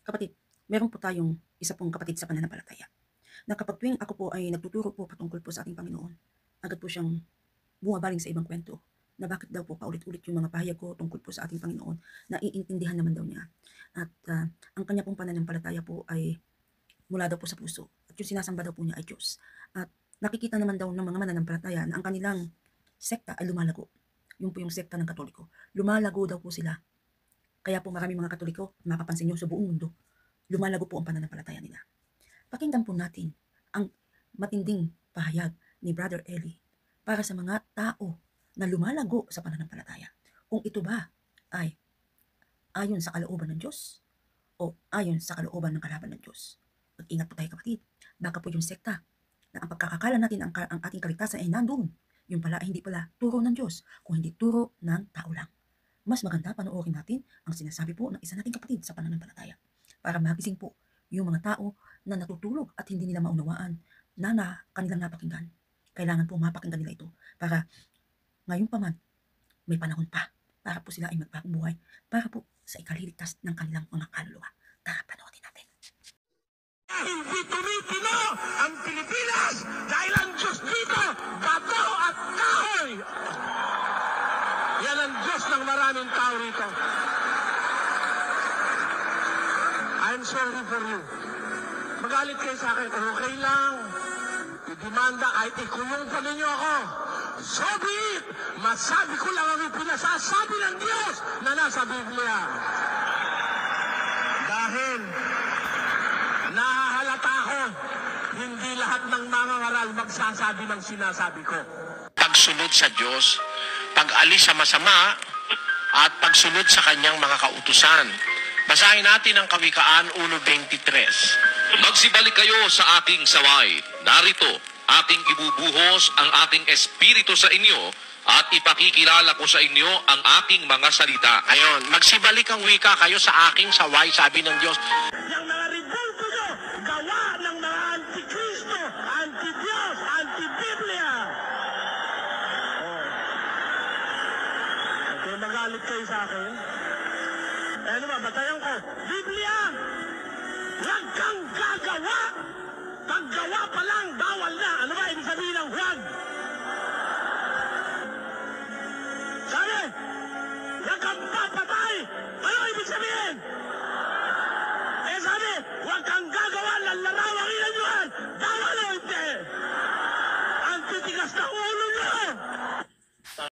Kapatid, meron po tayong isa pong kapatid sa pananampalataya na kapag tuwing ako po ay nagtuturo po patungkol po sa ating Panginoon, agad po siyang bumabaling sa ibang kwento na bakit daw po paulit-ulit yung mga pahayag ko tungkol po sa ating Panginoon na iintindihan naman daw niya. At ang kanya pong pananampalataya po ay mula daw po sa puso at yung sinasamba daw po niya ay Diyos. At nakikita naman daw ng mga mananampalataya na ang kanilang sekta ay lumalago. Yung po yung sekta ng Katoliko. Lumalago daw po sila. Kaya po maraming mga Katoliko, mapapansin nyo sa buong mundo, lumalago po ang pananampalataya nila. Pakinggan po natin ang matinding pahayag ni Brother Eli para sa mga tao na lumalago sa pananampalataya. Kung ito ba ay ayon sa kalooban ng Diyos o ayon sa kalooban ng kalaban ng Diyos. Mag-ingat po tayo kapatid. Baka po yung sekta na ang pagkakakala natin ang ating kaligtasan ay nandun. Yung pala ay hindi pala turo ng Diyos, kung hindi turo ng tao lang. Mas maganda panoorin natin ang sinasabi po ng isa nating kapatid sa pananampalataya para magising po yung mga tao na natutulog at hindi nila maunawaan na kanilang napakinggan. Kailangan po mapakinggan nila ito para ngayon pa man may panahon pa para po sila ay magbagong buhay para po sa ikaliligtas ng kanilang mga kaluluwa. Tara, panoorin natin. Hindi tumitino ang Pilipinas dahil ang Diyos dito, bato at kahoy. Yan ang Diyos ng maraming tao rito. I'm sorry for you. Magalit kayo sa akin, okay lang. Idemanda kahit ikulong pa ninyo ako. So be it. Masabi ko lang ang pinasasabi ng Diyos na nasa Biblia. Dahil nahahalata ko, hindi lahat ng mga ngaral magsasabi ng sinasabi ko. Pagsunod sa Diyos, pag-alis sa masama, at pagsunod sa kanyang mga kautusan. Basahin natin ang Kawikaan 1:23. Magsibalik kayo sa aking saway. Narito, ating ibubuhos ang aking espiritu sa inyo at ipakikilala ko sa inyo ang aking mga salita. Ayon, magsibalik ang wika kayo sa aking saway, sabi ng Diyos. Yung mga rebulto nyo, gawa ng mga antikristo, anti-Diyos, anti-Biblia. Okay, magalit kayo sa akin. Ano ba, batayan ko? Biblia! Huwag kang gagawa! Paggawa pa lang, bawal na. Ano ba ibig sabihin ng huwag?